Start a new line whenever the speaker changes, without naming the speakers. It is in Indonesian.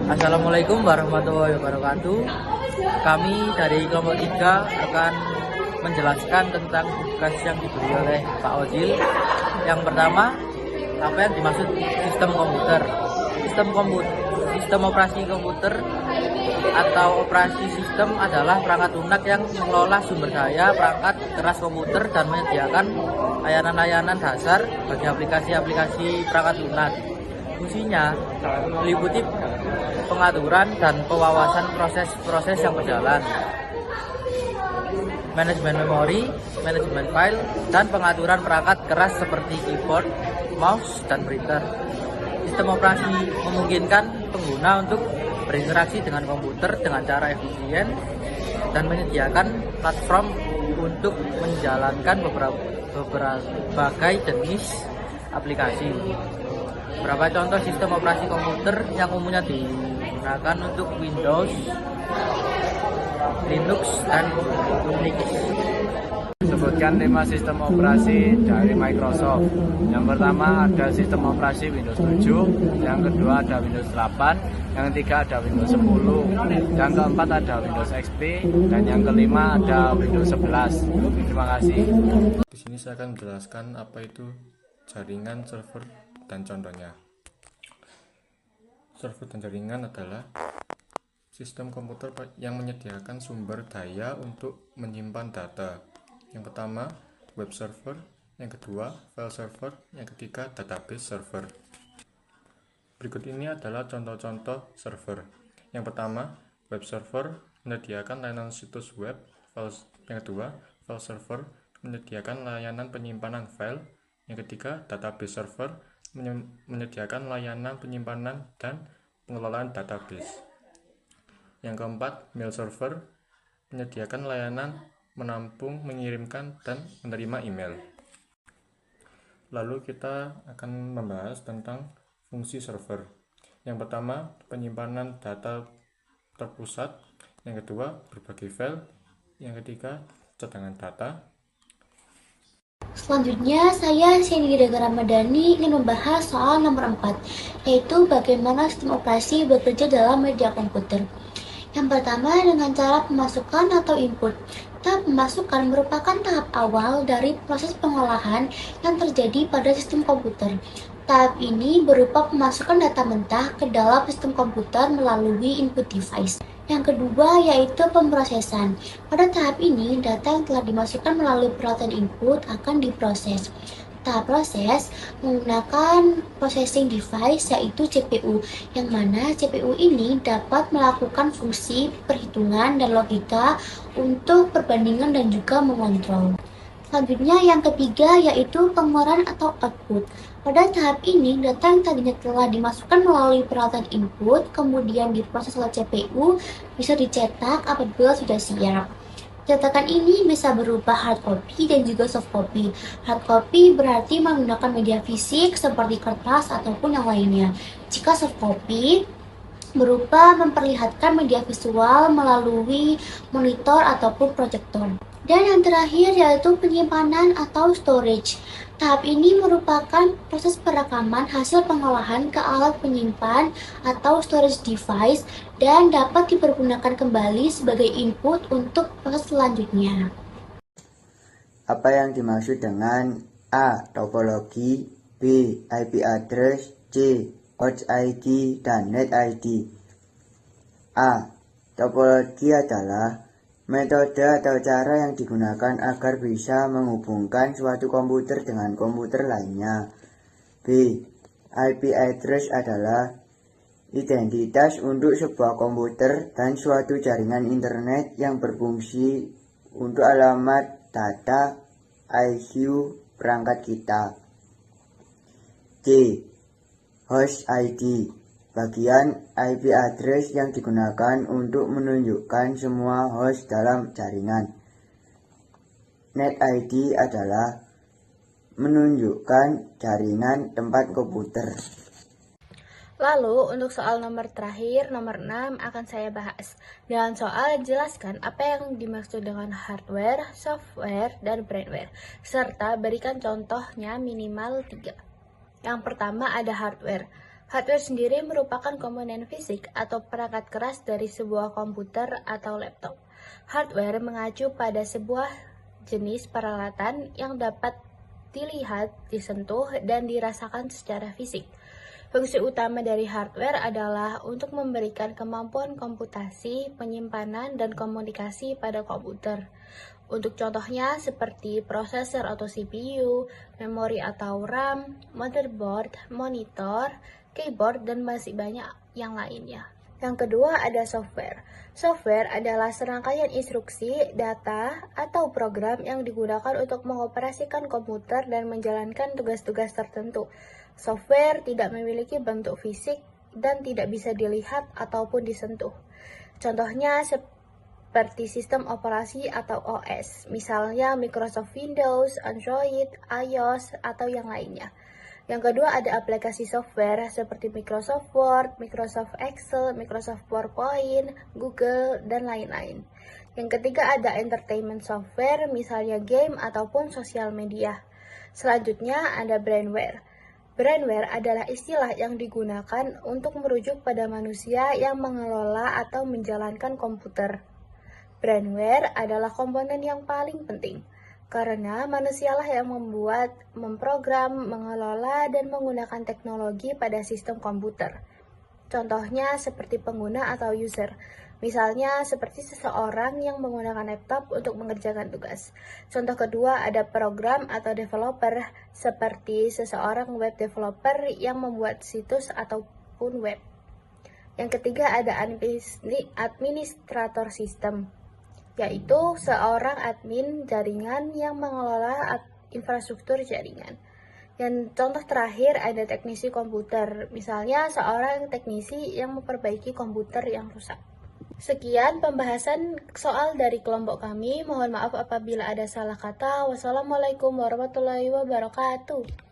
Assalamualaikum warahmatullahi wabarakatuh. Kami dari kelompok 3 akan menjelaskan tentang tugas yang diberi oleh Pak Ojil. Yang pertama, apa yang dimaksud sistem komputer? Sistem operasi komputer atau operasi sistem adalah perangkat lunak yang mengelola sumber daya perangkat keras komputer dan menyediakan layanan-layanan dasar bagi aplikasi-aplikasi perangkat lunak. Fungsinya meliputi pengaturan dan pengawasan proses-proses yang berjalan, manajemen memori, manajemen file, dan pengaturan perangkat keras seperti keyboard, mouse, dan printer. Sistem operasi memungkinkan pengguna untuk berinteraksi dengan komputer dengan cara efisien dan menyediakan platform untuk menjalankan berbagai jenis aplikasi. Beberapa contoh sistem operasi komputer yang umumnya digunakan untuk Windows, Linux, dan Unix.
Sebutkan 5 sistem operasi dari Microsoft. Yang pertama ada sistem operasi Windows 7, yang kedua ada Windows 8, yang ketiga ada Windows 10, yang keempat ada Windows XP, dan yang kelima ada Windows 11. Terima kasih.
Di sini saya akan menjelaskan apa itu jaringan, server, dan contohnya. Server dan jaringan adalah sistem komputer yang menyediakan sumber daya untuk menyimpan data. Yang pertama, web server, yang kedua, file server, yang ketiga, database server. Berikut ini adalah contoh-contoh server. Yang pertama, web server menyediakan layanan situs web. Yang kedua, file server menyediakan layanan penyimpanan file. Yang ketiga, database server menyediakan layanan penyimpanan dan pengelolaan database. Yang keempat, mail server menyediakan layanan menampung, mengirimkan, dan menerima email. Lalu kita akan membahas tentang fungsi server. Yang pertama, penyimpanan data terpusat. Yang kedua, berbagai file. Yang ketiga, cadangan data.
Selanjutnya, saya Syenida Ramadhani ingin membahas soal nomor 4, yaitu bagaimana sistem operasi bekerja dalam media komputer. Yang pertama, dengan cara pemasukan atau input. Tahap pemasukan merupakan tahap awal dari proses pengolahan yang terjadi pada sistem komputer. Tahap ini berupa pemasukan data mentah ke dalam sistem komputer melalui input device. Yang kedua yaitu pemrosesan. Pada tahap ini, data yang telah dimasukkan melalui peralatan input akan diproses. Tahap proses menggunakan processing device yaitu CPU, yang mana CPU ini dapat melakukan fungsi perhitungan dan logika untuk perbandingan dan juga mengontrol. Selanjutnya yang ketiga yaitu pengeluaran atau output. Pada tahap ini, data yang tadinya telah dimasukkan melalui peralatan input kemudian diproses oleh CPU bisa dicetak apabila sudah siap. Cetakan ini bisa berupa hard copy dan juga soft copy. Hard copy berarti menggunakan media fisik seperti kertas ataupun yang lainnya. Jika soft copy berupa memperlihatkan media visual melalui monitor ataupun proyektor. Dan yang terakhir yaitu penyimpanan atau storage. Tahap ini merupakan proses perekaman hasil pengolahan ke alat penyimpan atau storage device dan dapat dipergunakan kembali sebagai input untuk proses selanjutnya.
Apa yang dimaksud dengan A. Topologi, B. IP address, C. Host ID, dan Net ID? A. Topologi adalah metode atau cara yang digunakan agar bisa menghubungkan suatu komputer dengan komputer lainnya. B. IP address adalah identitas untuk sebuah komputer dan suatu jaringan internet yang berfungsi untuk alamat data IQ perangkat kita. C. Host ID, bagian IP address yang digunakan untuk menunjukkan semua host dalam jaringan. Net ID adalah menunjukkan jaringan tempat komputer.
Lalu untuk soal nomor terakhir, nomor 6 akan saya bahas. Dengan soal jelaskan apa yang dimaksud dengan hardware, software, dan brainware, serta berikan contohnya minimal 3. Yang pertama ada hardware. Hardware sendiri merupakan komponen fisik atau perangkat keras dari sebuah komputer atau laptop. Hardware mengacu pada sebuah jenis peralatan yang dapat dilihat, disentuh, dan dirasakan secara fisik. Fungsi utama dari hardware adalah untuk memberikan kemampuan komputasi, penyimpanan, dan komunikasi pada komputer. Untuk contohnya seperti prosesor atau CPU, memori atau RAM, motherboard, monitor, keyboard, dan masih banyak yang lainnya. Yang kedua ada software. Software adalah serangkaian instruksi, data, atau program yang digunakan untuk mengoperasikan komputer dan menjalankan tugas-tugas tertentu. Software tidak memiliki bentuk fisik dan tidak bisa dilihat ataupun disentuh. Contohnya seperti sistem operasi atau OS, misalnya Microsoft Windows, Android, iOS, atau yang lainnya. Yang kedua ada aplikasi software seperti Microsoft Word, Microsoft Excel, Microsoft PowerPoint, Google, dan lain-lain. Yang ketiga ada entertainment software, misalnya game ataupun sosial media. Selanjutnya ada brandware. Brandware adalah istilah yang digunakan untuk merujuk pada manusia yang mengelola atau menjalankan komputer. Brandware adalah komponen yang paling penting, karena manusialah yang membuat, memprogram, mengelola, dan menggunakan teknologi pada sistem komputer. Contohnya seperti pengguna atau user. Misalnya seperti seseorang yang menggunakan laptop untuk mengerjakan tugas. Contoh kedua ada program atau developer, seperti seseorang web developer yang membuat situs ataupun web. Yang ketiga ada administrator sistem, yaitu seorang admin jaringan yang mengelola infrastruktur jaringan. Dan contoh terakhir ada teknisi komputer, misalnya seorang teknisi yang memperbaiki komputer yang rusak. Sekian pembahasan soal dari kelompok kami. Mohon maaf apabila ada salah kata. Wassalamualaikum warahmatullahi wabarakatuh.